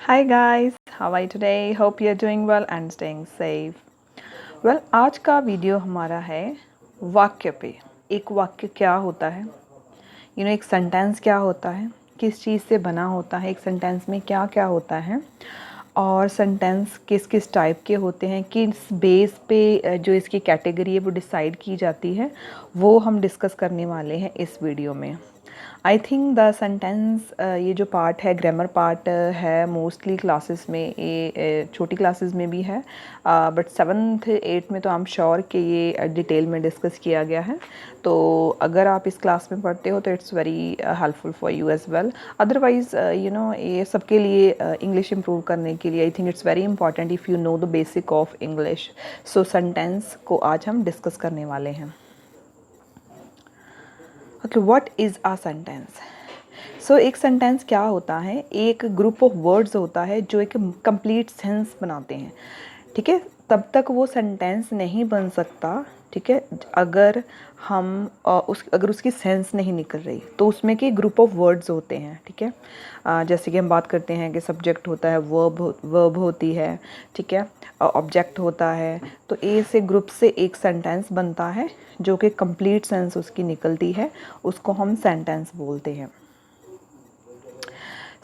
Hi guys, how are you today? Hope you're doing well and staying safe. Well, आज का video हमारा है वाक्य पे। एक वाक्य क्या होता है, एक सेंटेंस क्या होता है, किस चीज़ से बना होता है, एक सेंटेंस में क्या क्या होता है और सेंटेंस किस किस टाइप के होते हैं, किस बेस पे जो इसकी कैटेगरी है वो डिसाइड की जाती है, वो हम डिस्कस करने वाले हैं इस वीडियो में। आई थिंक द सेंटेंस ये जो पार्ट है, ग्रामर पार्ट है, मोस्टली क्लासेस में, ये छोटी क्लासेस में भी है, बट 7th 8th में तो आई एम श्योर कि ये डिटेल में डिस्कस किया गया है। तो अगर आप इस क्लास में पढ़ते हो तो it's very helpful for you as well. Otherwise ये सबके लिए इंग्लिश इम्प्रूव करने के लिए I think it's very important if you know the basic of English. So sentence को आज हम डिस्कस करने वाले हैं। Okay, what is a sentence? So एक सेंटेंस क्या होता है? एक ग्रुप ऑफ वर्ड्स होता है जो एक कंप्लीट सेंस बनाते हैं। ठीक है, तब तक वो सेंटेंस नहीं बन सकता। ठीक है, अगर हम अगर उसकी सेंस नहीं निकल रही तो उसमें के ग्रुप ऑफ वर्ड्स होते हैं। ठीक है, जैसे कि हम बात करते हैं कि सब्जेक्ट होता है, वर्ब होती है, ठीक है, ऑब्जेक्ट होता है। तो ए से ग्रुप से एक सेंटेंस बनता है जो कि कंप्लीट सेंस उसकी निकलती है, उसको हम सेंटेंस बोलते हैं।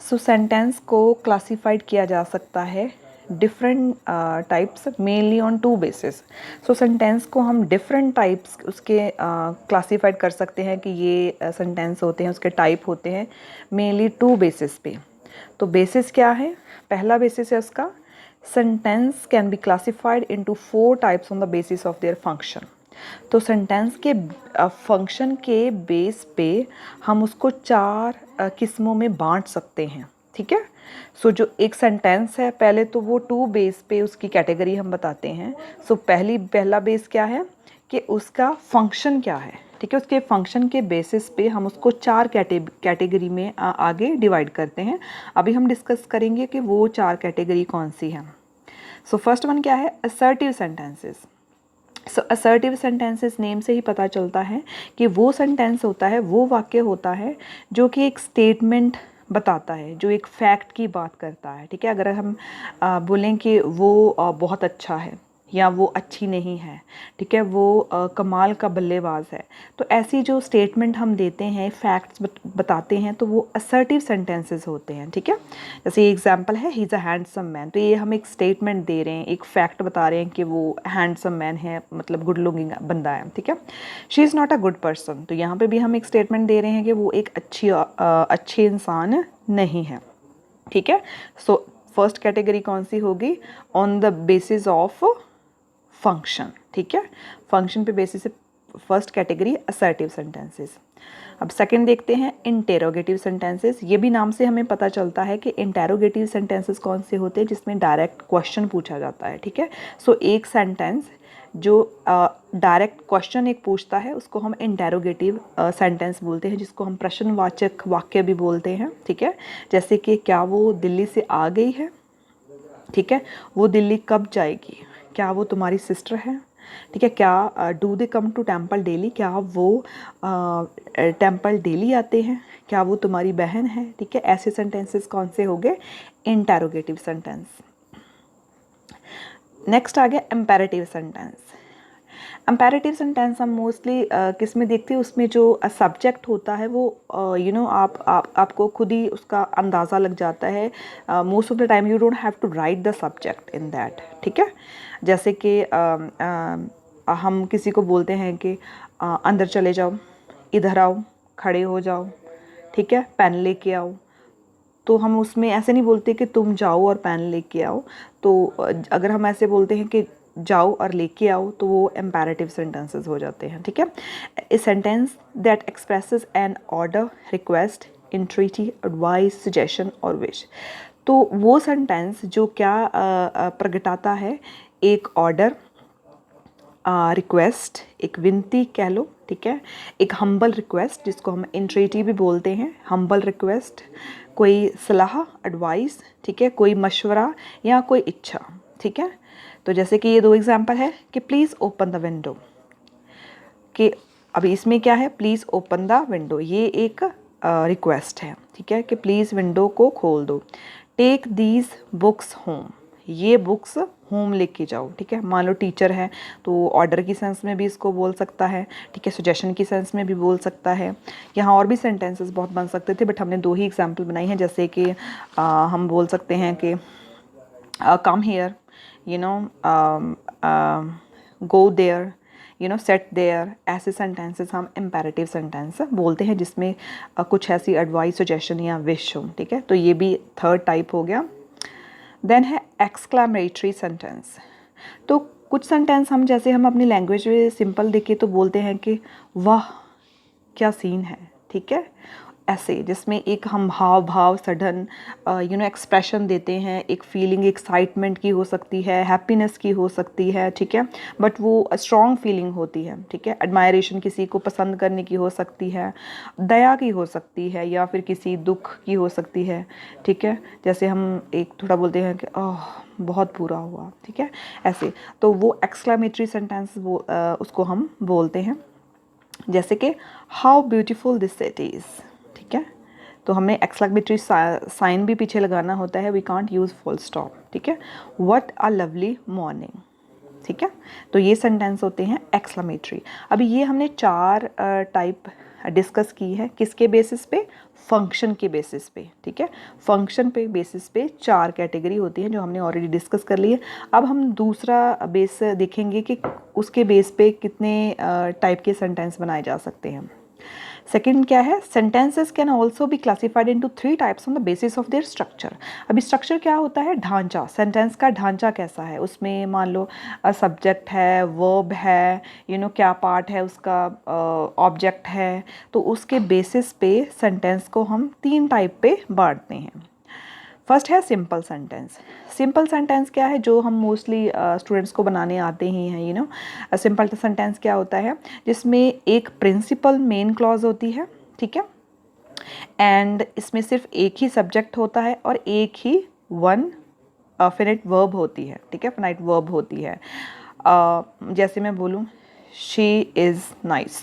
सो सेंटेंस को क्लासिफाइड किया जा सकता है different types, mainly on 2 basis. So sentence को हम डिफरेंट टाइप्स उसके क्लासिफाइड कर सकते हैं कि ये सेंटेंस होते हैं, उसके टाइप होते हैं मेनली 2 बेसिस पे। तो बेसिस क्या है? पहला बेसिस है उसका, sentence can be classified into 4 types on the basis of their function. तो सेंटेंस के फंक्शन के बेस पे हम उसको 4 किस्मों में बांट सकते हैं। ठीक है, सो जो एक सेंटेंस है, पहले तो वो 2 बेस पे उसकी कैटेगरी हम बताते हैं। सो पहला बेस क्या है कि उसका फंक्शन क्या है। ठीक है, उसके फंक्शन के बेसिस पे हम उसको 4 कैटेगरी में आगे डिवाइड करते हैं। अभी हम डिस्कस करेंगे कि वो 4 कैटेगरी कौन सी हैं। सो फर्स्ट वन क्या है? Assertive sentences. So assertive sentences name से ही पता चलता है कि वो सेंटेंस होता है, वो वाक्य होता है जो कि एक स्टेटमेंट बताता है, जो एक फैक्ट की बात करता है। ठीक है, अगर हम बोलें कि वो बहुत अच्छा है या वो अच्छी नहीं है, ठीक है, वो कमाल का बल्लेबाज है, तो ऐसी जो स्टेटमेंट हम देते हैं, फैक्ट्स बताते हैं, तो वो असर्टिव सेंटेंसेस होते हैं। ठीक है, जैसे ये एग्जांपल है, he is a handsome man, तो ये हम एक स्टेटमेंट दे रहे हैं, एक फैक्ट बता रहे हैं कि वो हैंडसम मैन है, मतलब गुड लुकिंग बंदा है। ठीक है, she is not a good person, तो यहाँ पे भी हम एक स्टेटमेंट दे रहे हैं कि वो एक अच्छी इंसान नहीं है। ठीक है, सो फर्स्ट कैटेगरी कौन सी होगी? On the basis of function. ठीक है, फंक्शन पे बेसिस से फर्स्ट कैटेगरी असर्टिव सेंटेंसेस। अब सेकंड देखते हैं, इंटेरोगेटिव सेंटेंसेस। ये भी नाम से हमें पता चलता है कि इंटेरोगेटिव सेंटेंसेस कौन से होते हैं जिसमें डायरेक्ट क्वेश्चन पूछा जाता है। ठीक है, सो एक सेंटेंस जो डायरेक्ट क्वेश्चन एक पूछता है उसको हम इंटेरोगेटिव सेंटेंस बोलते हैं, जिसको हम प्रश्नवाचक वाक्य भी बोलते हैं। ठीक है, जैसे कि क्या वो दिल्ली से आ गई है? ठीक है, वो दिल्ली कब जाएगी? क्या वो तुम्हारी सिस्टर है? ठीक है, क्या do they come to temple daily? क्या वो टेम्पल डेली आते हैं? क्या वो तुम्हारी बहन है? ठीक है, ऐसे सेंटेंसेस कौन से हो गए? Interrogative sentence. नेक्स्ट आ गया इम्पेरेटिव सेंटेंस। इम्पेरेटिव सेंटेंस हम मोस्टली किस में देखते हैं? उसमें जो सब्जेक्ट होता है वो आपको खुद ही उसका अंदाज़ा लग जाता है। Most of the time you don't have to write the subject in that. ठीक है, जैसे कि हम किसी को बोलते हैं कि अंदर चले जाओ, इधर आओ, खड़े हो जाओ, ठीक है, पेन लेके आओ। तो हम उसमें ऐसे नहीं बोलते कि तुम जाओ और पेन लेके आओ। तो अगर हम ऐसे बोलते हैं कि जाओ और लेके आओ तो वो इम्पेरेटिव सेंटेंसेस हो जाते हैं। ठीक है, a sentence that expresses an order, request, entreaty, advice, suggestion और विश। तो वो सेंटेंस जो क्या प्रगटाता है? एक ऑर्डर, रिक्वेस्ट, एक विनती कह लो। ठीक है, एक हम्बल रिक्वेस्ट जिसको हम इंट्रीटी भी बोलते हैं, हम्बल रिक्वेस्ट, कोई सलाह, एडवाइस, ठीक है, कोई मशवरा या कोई इच्छा। ठीक है, तो जैसे कि ये 2 एग्जांपल है कि प्लीज़ ओपन द विंडो, कि अभी इसमें क्या है? प्लीज़ ओपन द विंडो, ये एक रिक्वेस्ट है। ठीक है, कि प्लीज़ विंडो को खोल दो। टेक दीज बुक्स होम, ये बुक्स होम लेके जाओ, ठीक है। मान लो टीचर है तो ऑर्डर की सेंस में भी इसको बोल सकता है, ठीक है, सजेशन की सेंस में भी बोल सकता है। यहाँ और भी सेंटेंसेस बहुत बन सकते थे, बट हमने 2 ही एग्जाम्पल बनाई हैं। जैसे कि हम बोल सकते हैं कि come here, you know, go there, you know, set there. ऐसे सेंटेंसेस हम इम्पेरेटिव सेंटेंस बोलते हैं जिसमें कुछ ऐसी एडवाइस, सजेशन या विश हो, ठीक है। तो ये भी थर्ड टाइप हो गया। देन है एक्सक्लामेटरी सेंटेंस। तो कुछ सेंटेंस हम, जैसे हम अपनी लैंग्वेज में सिंपल देखें तो बोलते हैं कि वाह क्या सीन है, ठीक है, ऐसे, जिसमें एक हम भाव सडन एक्सप्रेशन देते हैं, एक फीलिंग एक्साइटमेंट की हो सकती है, हैप्पीनेस की हो सकती है, ठीक है, बट वो स्ट्रॉन्ग फीलिंग होती है, ठीक है। एडमायरेशन किसी को पसंद करने की हो सकती है, दया की हो सकती है, या फिर किसी दुख की हो सकती है, ठीक है। जैसे हम एक थोड़ा बोलते हैं कि ओह बहुत बुरा हुआ, ठीक है, ऐसे। तो वो एक्सक्लेमेटरी सेंटेंस वो उसको हम बोलते हैं। जैसे कि how beautiful this city is, ठीक है। तो हमें एक्सक्लेमेटरी साइन भी पीछे लगाना होता है, we can't use full stop, ठीक है। व्हाट अ लवली मॉर्निंग, ठीक है। तो ये सेंटेंस होते हैं एक्सक्लेमेटरी। अभी ये हमने 4 टाइप डिस्कस की है, किसके बेसिस पे, फंक्शन के बेसिस पे, ठीक है। फंक्शन पे बेसिस पे 4 कैटेगरी होती हैं जो हमने ऑलरेडी डिस्कस कर ली है। अब हम दूसरा बेस देखेंगे कि उसके बेस पे कितने टाइप के सेंटेंस बनाए जा सकते हैं। सेकंड क्या है, sentences can also be classified into 3 types on the basis of their structure. अभी स्ट्रक्चर क्या होता है, ढांचा, सेंटेंस का ढांचा कैसा है, उसमें मान लो सब्जेक्ट है, वर्ब है, क्या पार्ट है उसका, ऑब्जेक्ट है। तो उसके बेसिस पे सेंटेंस को हम 3 टाइप पे बांटते हैं। फर्स्ट है सिंपल सेंटेंस। सिंपल सेंटेंस क्या है, जो हम मोस्टली स्टूडेंट्स को बनाने आते ही हैं। सिंपल सेंटेंस क्या होता है, जिसमें एक प्रिंसिपल मेन क्लॉज होती है, ठीक है, एंड इसमें सिर्फ एक ही सब्जेक्ट होता है और एक ही वन फिनिट वर्ब होती है, ठीक है, फिनाइट वर्ब होती है। जैसे मैं बोलूँ she is nice,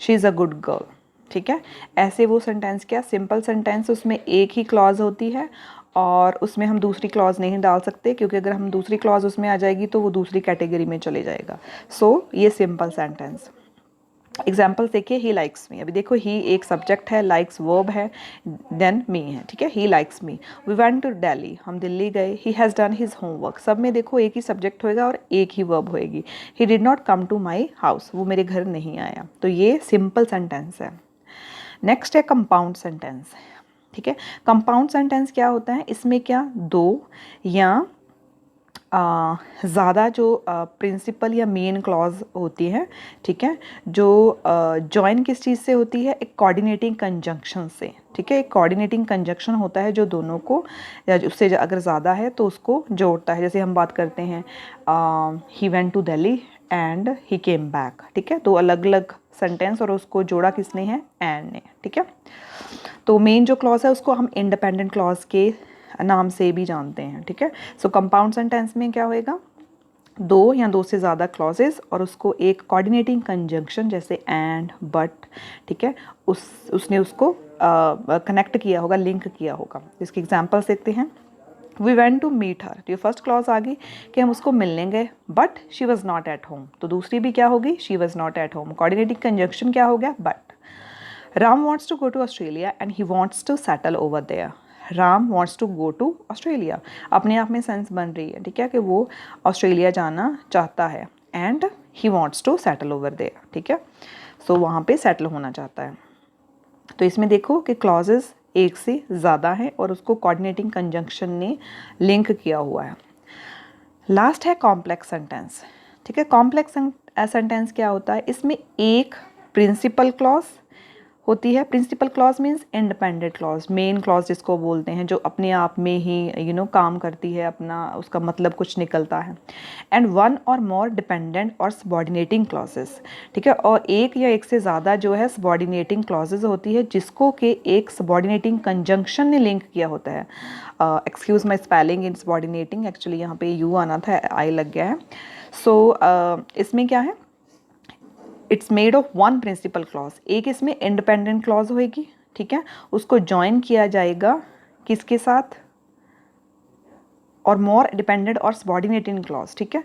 she is a good girl, ठीक है। ऐसे वो सेंटेंस क्या, सिंपल सेंटेंस, उसमें एक ही क्लॉज होती है और उसमें हम दूसरी क्लॉज नहीं डाल सकते, क्योंकि अगर हम दूसरी क्लॉज उसमें आ जाएगी तो वो दूसरी कैटेगरी में चले जाएगा। सो ये सिंपल सेंटेंस। एग्जाम्पल देखिए, ही लाइक्स मी। अभी देखो, ही एक सब्जेक्ट है, लाइक्स वर्ब है, देन मी है, ठीक है। He likes me. We went to Delhi, हम दिल्ली गए। He has done his homework, सब में देखो एक ही सब्जेक्ट होएगा और एक ही वर्ब होएगी। He did not come to my house, वो मेरे घर नहीं आया। तो ये सिंपल सेंटेंस है। नेक्स्ट है कंपाउंड सेंटेंस, ठीक है। कंपाउंड सेंटेंस क्या होता है, इसमें क्या, 2 या ज़्यादा जो प्रिंसिपल या मेन क्लॉज होती है, ठीक है, जो जॉइन किस चीज़ से होती है, एक कोऑर्डिनेटिंग कंजंक्शन से, ठीक है। एक कोऑर्डिनेटिंग कंजंक्शन होता है जो दोनों को, या उससे अगर ज़्यादा है तो उसको जोड़ता है। जैसे हम बात करते हैं he went to Delhi and he came back, ठीक है। तो अलग अलग सेंटेंस और उसको जोड़ा किसने है, एंड ने, ठीक है। तो मेन जो क्लॉज है उसको हम इंडिपेंडेंट क्लॉज के नाम से भी जानते हैं, ठीक है। सो कंपाउंड सेंटेंस में क्या होएगा, 2 या 2 से ज़्यादा क्लॉजेस और उसको एक कोऑर्डिनेटिंग कंजंक्शन जैसे एंड, बट, ठीक है, उसने उसको कनेक्ट किया होगा, लिंक किया होगा। इसके एग्जाम्पल्स देखते हैं। We went to meet her, तो ये फर्स्ट क्लॉज आ गई कि हम उसको मिलने गए, but she was not at home. तो दूसरी भी क्या होगी, she was not at home. Coordinating conjunction क्या हो गया, but. Ram wants to go to Australia and he wants to settle over there. Ram wants to go to Australia, अपने आप में सेंस बन रही है, ठीक है, कि वो ऑस्ट्रेलिया जाना चाहता है, and he wants to settle over there, ठीक है। सो वहाँ पे सेटल होना चाहता है। तो इसमें देखो कि क्लॉजेस एक से ज़्यादा है और उसको कोऑर्डिनेटिंग कंजंक्शन ने लिंक किया हुआ है। लास्ट है कॉम्प्लेक्स सेंटेंस, ठीक है। कॉम्प्लेक्स सेंटेंस क्या होता है, इसमें एक प्रिंसिपल क्लॉज होती है। Principal clause means independent clause, main clause जिसको बोलते हैं, जो अपने आप में ही काम करती है, अपना उसका मतलब कुछ निकलता है। एंड 1 और मोर डिपेंडेंट और सबॉर्डिनेटिंग क्लॉजेस, ठीक है। और एक या एक से ज़्यादा जो है सबॉर्डिनेटिंग क्लॉजेज होती है, जिसको कि एक सबॉर्डिनेटिंग कंजंक्शन ने लिंक किया होता है। Excuse my spelling in subordinating, actually यहाँ पे यू आना था, आई लग गया है। सो इसमें क्या है, it's made of 1 principal clause, एक इसमें इंडिपेंडेंट क्लॉज होएगी, ठीक है, उसको ज्वाइन किया जाएगा किसके साथ, और मोर डिपेंडेंट और सबॉर्डिनेटिंग क्लॉज, ठीक है।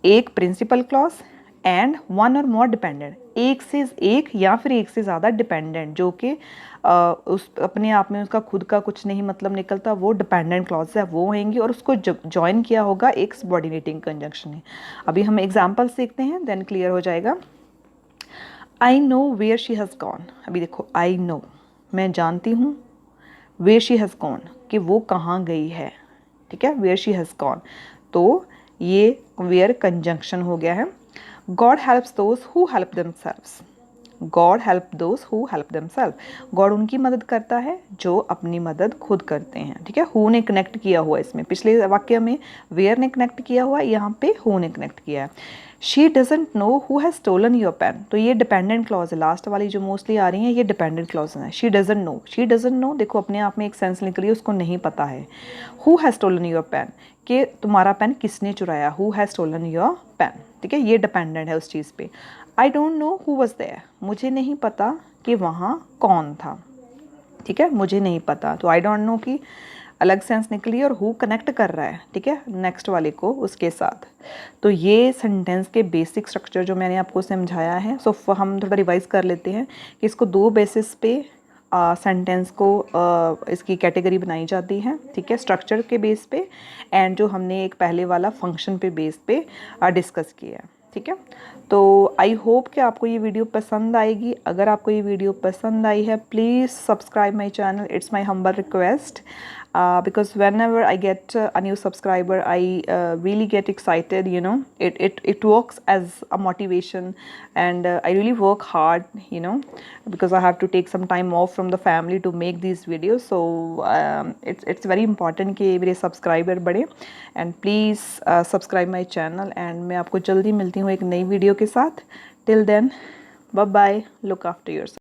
एक प्रिंसिपल क्लॉज एंड वन और मोर डिपेंडेंट, एक से एक या फिर एक से ज़्यादा डिपेंडेंट, जो कि उस अपने आप में उसका खुद का कुछ नहीं मतलब निकलता, वो डिपेंडेंट क्लॉज है, वो होंगी और उसको ज्वाइन किया होगा एक सबॉर्डिनेटिंग कंजंक्शन है। अभी हम एग्जाम्पल सीखते हैं, देन क्लियर हो जाएगा। I know where she has gone, अभी देखो आई नो, मैं जानती हूँ, वेयर शी हैज़ गॉन, कि वो कहाँ गई है, ठीक है, वेयर शी हैज़ गॉन, तो ये वेयर कंजंक्शन हो गया है। God helps those who help themselves, God help those who help themself, God उनकी मदद करता है जो अपनी मदद खुद करते हैं, ठीक है। हु ने कनेक्ट किया हुआ, इसमें पिछले वाक्य में वेयर ने कनेक्ट किया हुआ, यहाँ पे हु ने कनेक्ट किया है। She doesn't know who has stolen your pen, तो ये डिपेंडेंट क्लॉज है, लास्ट वाली जो मोस्टली आ रही है ये डिपेंडेंट क्लॉज है। She doesn't no, she doesn't no देखो अपने आप में एक सेंस निकली है, उसको नहीं पता है। Who has stolen your pen, कि तुम्हारा पेन किसने चुराया, who has stolen your pen, ठीक है, ये डिपेंडेंट है उस चीज़ पे। I don't know who was there, मुझे नहीं पता कि वहाँ कौन था, ठीक है, मुझे नहीं पता, तो आई डोंट नो की अलग सेंस निकली और हु कनेक्ट कर रहा है, ठीक है, नेक्स्ट वाले को उसके साथ। तो ये सेंटेंस के बेसिक स्ट्रक्चर जो मैंने आपको समझाया है, सो हम थोड़ा रिवाइज कर लेते हैं कि इसको दो बेसिस पे सेंटेंस को इसकी कैटेगरी बनाई जाती है, ठीक है, स्ट्रक्चर के बेस पे एंड जो हमने एक पहले वाला फंक्शन पे बेस पे डिस्कस किया है, ठीक है। तो आई होप कि आपको ये वीडियो पसंद आएगी। अगर आपको ये वीडियो पसंद आई है, please subscribe my channel, it's my humble request, because whenever I get a new subscriber, I really get excited, you know, it works as a motivation, and I really work hard, you know, because I have to take some time off from the family to make these videos, so it's very important कि मेरे subscriber बढ़े, and please subscribe my channel, and मैं आपको जल्दी मिलती हूँ एक नई वीडियो के साथ। Till then, bye bye, look after yourself.